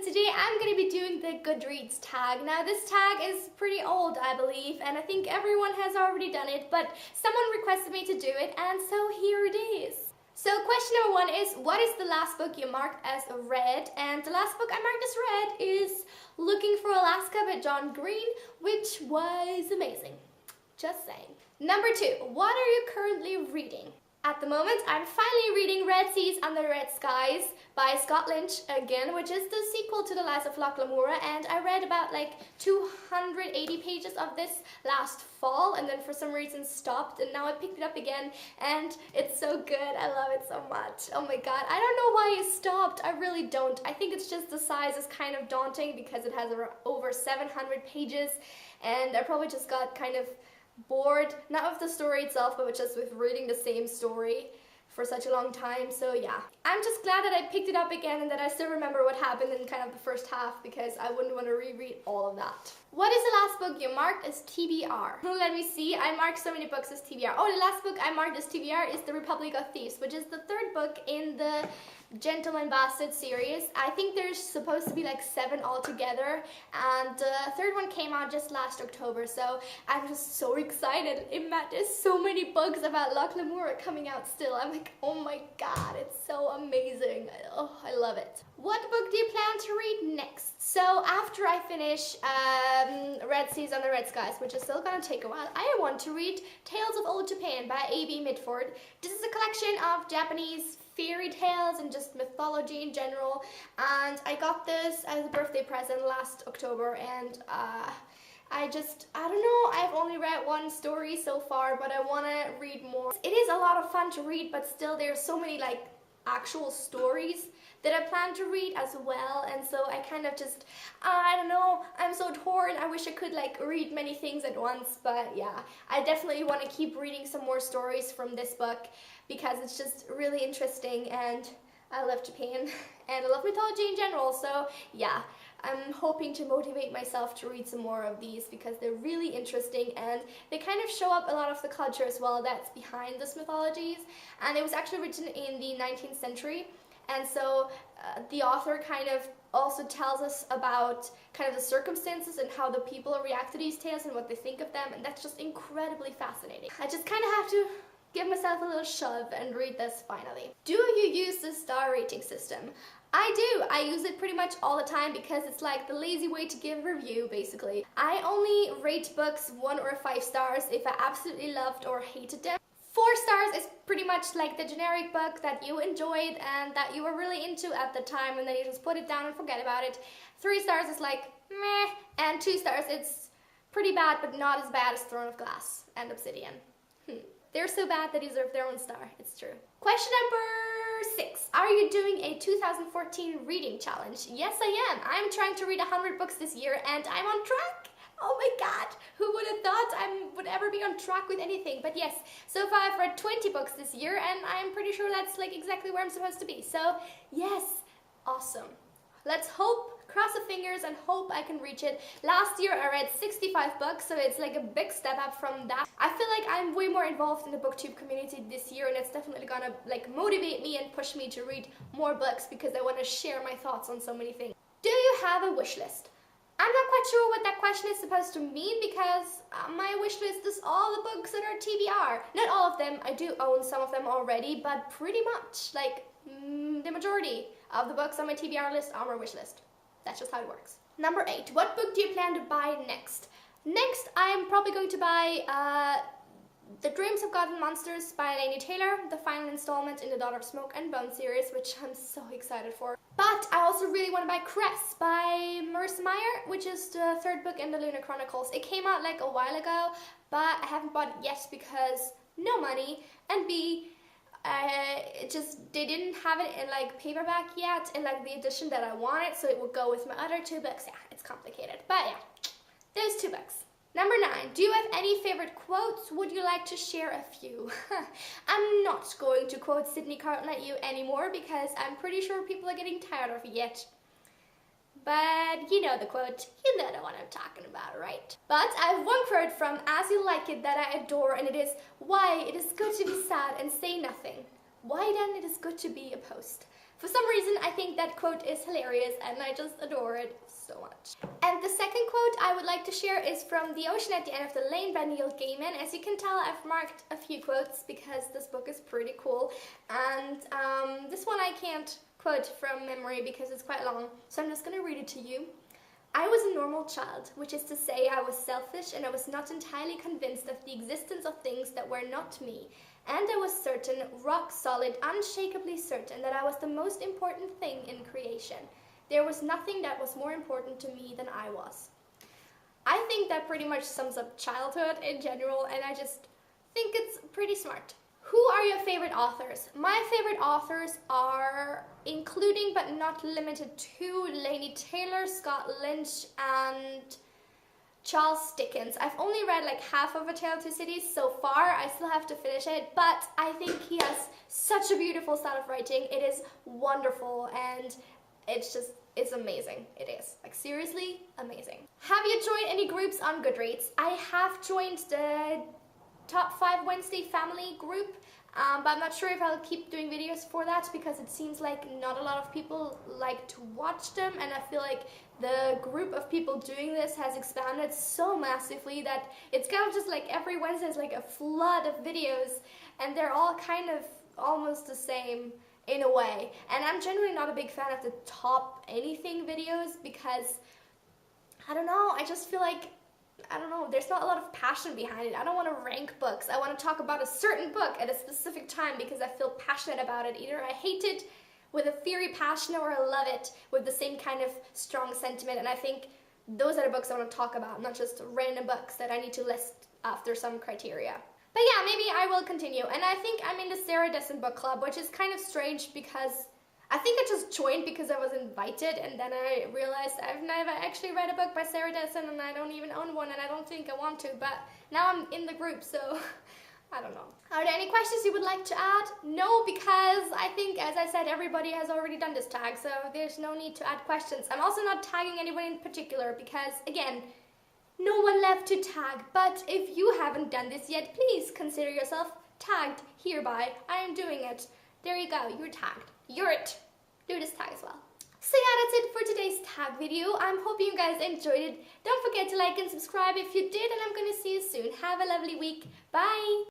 today I'm going to be doing the Goodreads tag. Now this tag is pretty old, I believe, and I think everyone has already done it, but someone requested me to do it, and so here it is. So question number one is, what is the last book you marked as read? And the last book I marked as read is Looking for Alaska by John Green, which was amazing. Just saying. Number two, what are you currently reading? At the moment, I'm finally reading Red Seas Under Red Skies by Scott Lynch again, which is the sequel to The Lies of Locke Lamora, and I read about like 280 pages of this last fall and then for some reason stopped, and now I picked it up again and it's so good. I love it so much. Oh my god, I don't know why it stopped. I really don't. I think it's just the size is kind of daunting because it has over 700 pages, and I probably just got kind of bored, not with the story itself, but just with reading the same story for such a long time. So yeah, I'm just glad that I picked it up again and that I still remember what happened in kind of the first half, because I wouldn't want to reread all of that. What is the last book you marked as TBR? Let me see, I marked so many books as TBR. Oh, the last book I marked as TBR is The Republic of Thieves, which is the third book in the Gentleman Bastard series. I think there's supposed to be like 7 altogether, and the third one came out just last October, so I'm just so excited. There's so many books about Locke Lamora coming out still. I'm like, oh my god, it's so amazing. Oh, I love it. What book do you plan to read next? So after I finish Red Seas Under Red Skies, which is still gonna take a while, I want to read Tales of Old Japan by A.B. Mitford. This is a collection of Japanese fairy tales and just mythology in general, and I got this as a birthday present last October, and I don't know, I've only read one story so far, but I want to read more. It is a lot of fun to read, but still there's so many like actual stories that I plan to read as well, and so I kind of just, I don't know, I'm so torn. I wish I could like read many things at once, but yeah, I definitely want to keep reading some more stories from this book because it's just really interesting, and I love Japan and I love mythology in general, so yeah, I'm hoping to motivate myself to read some more of these because they're really interesting and they kind of show up a lot of the culture as well that's behind these mythologies, and it was actually written in the 19th century. And so the author kind of also tells us about kind of the circumstances and how the people react to these tales and what they think of them, and that's just incredibly fascinating. I just kind of have to give myself a little shove and read this finally. Do you use the star rating system? I do. I use it pretty much all the time because it's like the lazy way to give a review, basically. I only rate books 1 or 5 stars if I absolutely loved or hated them. 4 stars is pretty much like the generic book that you enjoyed and that you were really into at the time, and then you just put it down and forget about it. 3 stars is like meh, and 2 stars it's pretty bad but not as bad as Throne of Glass and Obsidian. They're so bad they deserve their own star, it's true. Question number 6. Are you doing a 2014 reading challenge? Yes, I am. I'm trying to read 100 books this year and I'm on track. Oh my god, who would have thought I would ever be on track with anything? But yes, so far I've read 20 books this year, and I'm pretty sure that's like exactly where I'm supposed to be. So yes, awesome. Let's hope, cross the fingers and hope I can reach it. Last year I read 65 books, so it's like a big step up from that. I feel like I'm way more involved in the booktube community this year, and it's definitely gonna like motivate me and push me to read more books because I want to share my thoughts on so many things. Do you have a wish list? I'm not quite sure what that question is supposed to mean because my wish list is all the books that are TBR. Not all of them, I do own some of them already, but pretty much, like the majority of the books on my TBR list are my wish list. That's just how it works. Number 8, what book do you plan to buy next? Next, I'm probably going to buy The Dreams of God and Monsters by Laini Taylor, the final installment in the Daughter of Smoke and Bone series, which I'm so excited for. But I also really want to buy Cress by Marissa Meyer, which is the 3rd book in the Lunar Chronicles. It came out like a while ago, but I haven't bought it yet because no money, and B, they didn't have it in like paperback yet in like the edition that I wanted, so it would go with my other 2 books. Yeah, it's complicated, but yeah, there's 2 books. Number 9, do you have any favorite quotes? Would you like to share a few? I'm not going to quote Sydney Carton at you anymore because I'm pretty sure people are getting tired of it yet. But you know the quote, you know the one I'm talking about, right? But I have one quote from As You Like It that I adore, and it is, why it is good to be sad and say nothing. Why then it is good to be a post. For some reason, I think that quote is hilarious and I just adore it so much. And the second quote I would like to share is from The Ocean at the End of the Lane by Neil Gaiman. As you can tell, I've marked a few quotes because this book is pretty cool. And this one I can't quote from memory because it's quite long, so I'm just gonna read it to you. I was a normal child, which is to say I was selfish and I was not entirely convinced of the existence of things that were not me. And I was certain, rock solid, unshakably certain that I was the most important thing in creation. There was nothing that was more important to me than I was. I think that pretty much sums up childhood in general, and I just think it's pretty smart. Who are your favorite authors? My favorite authors are, including but not limited to, Laini Taylor, Scott Lynch, and Charles Dickens. I've only read like half of A Tale of Two Cities so far. I still have to finish it, but I think he has such a beautiful style of writing. It is wonderful and it's amazing. It is. Like, seriously amazing. Have you joined any groups on Goodreads? I have joined the Top 5 Wednesday family group, but I'm not sure if I'll keep doing videos for that because it seems like not a lot of people like to watch them, and I feel like the group of people doing this has expanded so massively that it's kind of just like every Wednesday is like a flood of videos, and they're all kind of almost the same in a way. And I'm generally not a big fan of the top anything videos because, I don't know, I just feel like, I don't know, there's not a lot of passion behind it. I don't want to rank books. I want to talk about a certain book at a specific time because I feel passionate about it. Either I hate it with a fiery passion or I love it with the same kind of strong sentiment. And I think those are the books I want to talk about, not just random books that I need to list after some criteria. But yeah, maybe I will continue. And I think I'm in the Sarah Dessen book club, which is kind of strange because I think I just joined because I was invited, and then I realized I've never actually read a book by Sarah Dessen, and I don't even own one, and I don't think I want to, but now I'm in the group, so I don't know. Are there any questions you would like to add? No, because I think, as I said, everybody has already done this tag, so there's no need to add questions. I'm also not tagging anyone in particular because, again, no one left to tag, but if you haven't done this yet, please consider yourself tagged hereby. I am doing it. There you go, you're tagged. You're it. Do this tag as well. So yeah, that's it for today's tag video. I'm hoping you guys enjoyed it. Don't forget to like and subscribe if you did, and I'm gonna see you soon. Have a lovely week. Bye!